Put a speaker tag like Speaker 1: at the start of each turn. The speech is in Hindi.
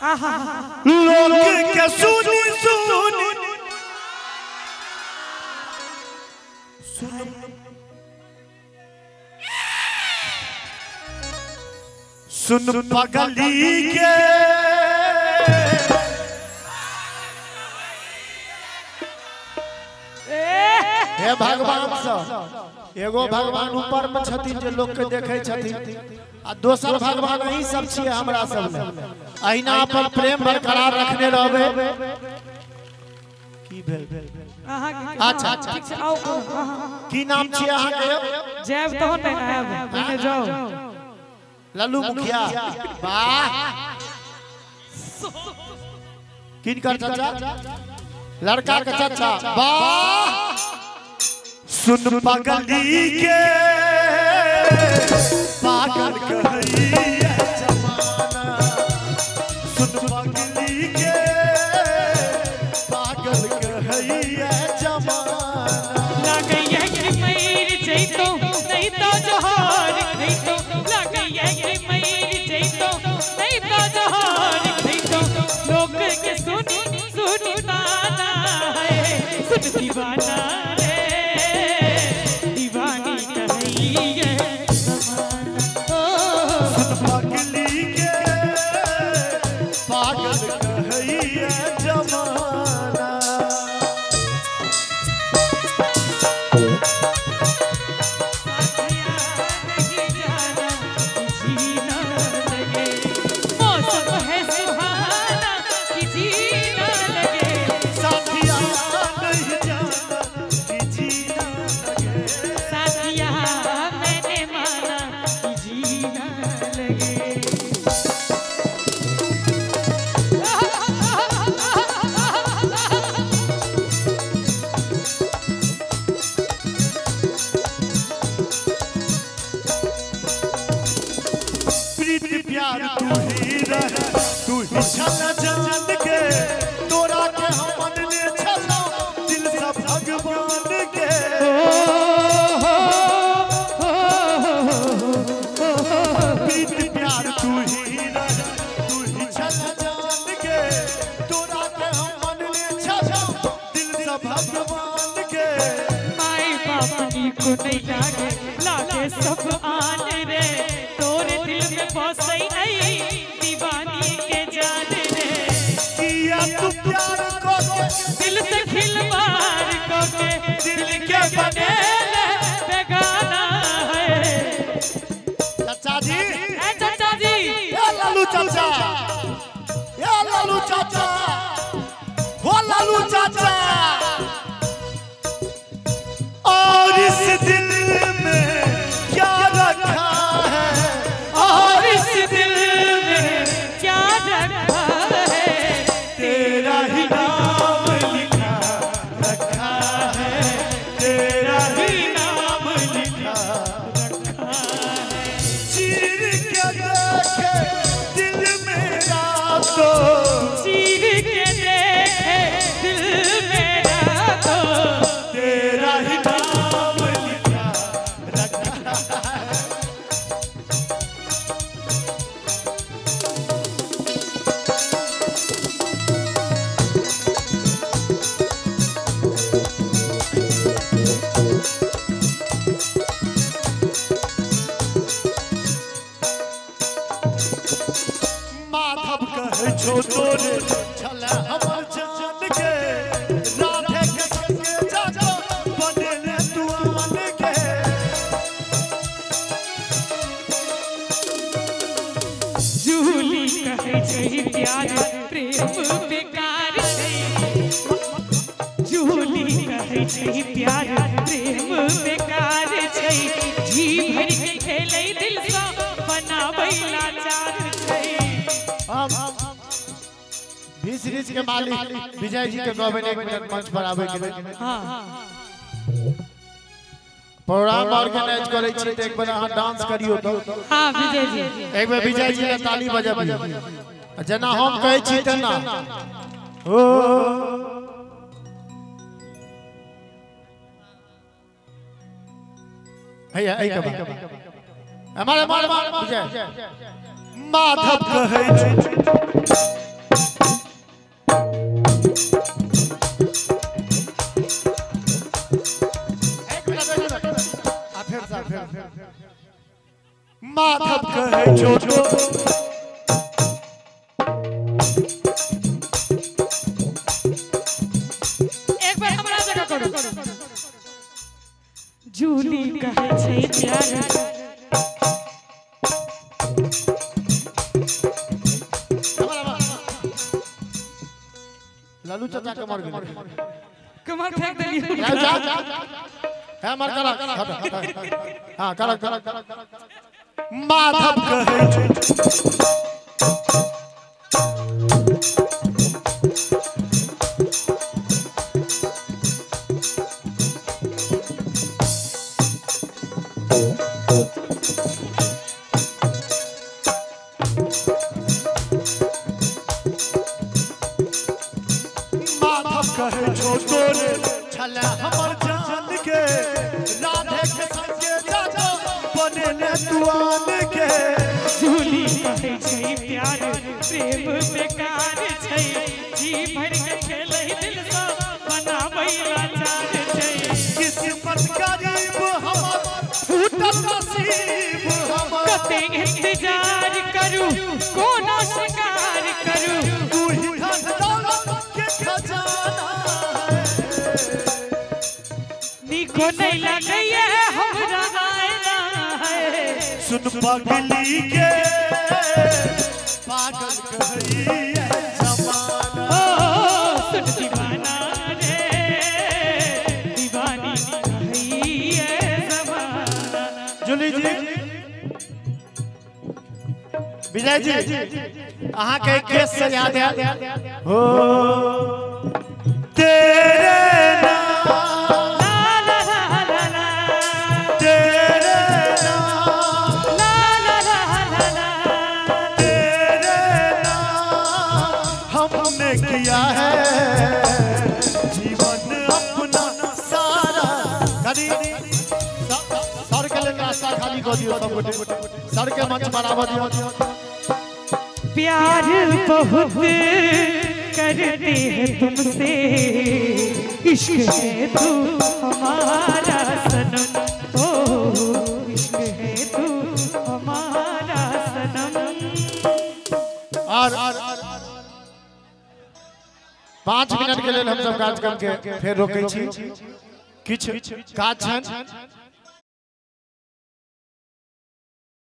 Speaker 1: लोग के सुनी सुन पगली के हे भगवान सब एगो भगवान ऊपर में छथिन जे लोग के देखे छथिन आ दोसर भगवान अही सब छिए हमरा सब में अहिना अपन प्रेम बरकरार रखने रहबे की भेल अच्छा अच्छा
Speaker 2: आओ
Speaker 1: की नाम छिए अहाँ के
Speaker 2: जैब तो नहीं आब पहले जाओ
Speaker 1: लल्लू मुखिया वाह किनकर चाचा लड़का का चाचा वाह सुन पगली के पागल कहिए जमाना सुन पगली के पागल कहिए जमाना
Speaker 2: लागैया कि मर जइतो नहीं तो जोहर खइतो लागैया कि मर जइतो नहीं तो जोहर खइतो लोग के सुनी ताना है सुन दीवाना रे दीवानी कहिए
Speaker 1: सुन पगली के पागल कहिए जमाना तू ही छल जान के तोरा के हम मनने छलो दिल से भगवान के प्रीत प्यार तू ही छल जान के तोरा के हम मनने छलो दिल से भगवान के
Speaker 2: माई बापनी को नहीं लागे लागे सब आन रे तोरे दिल में बसई आई दीवानी के जान रे
Speaker 1: किया तू प्यार को
Speaker 2: दिल से खिलवाड़ को दिल के बने बेगाना है
Speaker 1: चाचा जी
Speaker 2: ए चाचा जी
Speaker 1: या लालू चाचा या लालू चाचा हो लालू चाचा और इस दिल में क्या रखा है
Speaker 2: और इस दिल में क्या रखा है
Speaker 1: तेरा ही नाम लिखा रखा है तेरा ही नाम लिखा रखा है चीर के देखे दिल मेरा तो
Speaker 2: चीर के देखे दिल मेरा तो
Speaker 1: तेरा ही नाम लिखा रखा है माधव कहे छो तोरे छला हमर जान के राधे के संगे जागो बनेले दुआन के
Speaker 2: झूली कहे छै प्यार प्रेम बेकार छै झूली कहे छै प्यार प्रेम बेकार छै जी भर के खेलै दिल सा बनाबै लाचार छै
Speaker 1: बीस रीच के मालिक विजय जी के गवर्नर एक मिनट मंच पर आवे के लिए
Speaker 2: हां
Speaker 1: प्रोग्राम ऑर्गेनाइज करे छी त एक बार अहाँ डांस करियो तो
Speaker 2: हां विजय जी
Speaker 1: एक बार विजय जी के ताली बजाबियो जना हम कहै छी तना ओ हैया ऐ के हमारे विजय माधव कहे छी लालू चाचा कमर गिर
Speaker 2: कमर फेंक देलिए
Speaker 1: जा है मर करा हां करा माधव कहे कहे छोटो रे छला हमर जान के राधे के संगे जातो बने ने तुआन के
Speaker 2: झूली कहे छै प्यार प्रेम बेकार छै जी भर के खेलै दिल सा बनाबै लाचार छै
Speaker 1: किस्मत गरीब हमर फूटल नसीब हमर
Speaker 2: कते इंतजार करू कोना शिकार करू
Speaker 1: तू ही धन दौलत के खजाना
Speaker 2: निको नहीं लगैया हमरा आएना है
Speaker 1: सुन पगली के पागल कहिए जमाना
Speaker 2: सुन दीवाना रे दीवानी कहिए जमाना
Speaker 1: जुली जी विजय जी अहाँ के केस से याद है हो तेरे नाम तेरे नाम तेरे नाम हमने किया है जीवन अपना सारा खाली सर के लेकर रास्ता खाली कर दियो सब गोटे सर के मंच बराबर दियो
Speaker 2: प्यार बहुत करते हैं तुमसे इश्क है तू हमारा सनम ओ इश्क है तू हमारा सनम
Speaker 1: और 5 मिनट के लिए हम सब कार्यक्रम के फिर रोकै छी किछ काज छन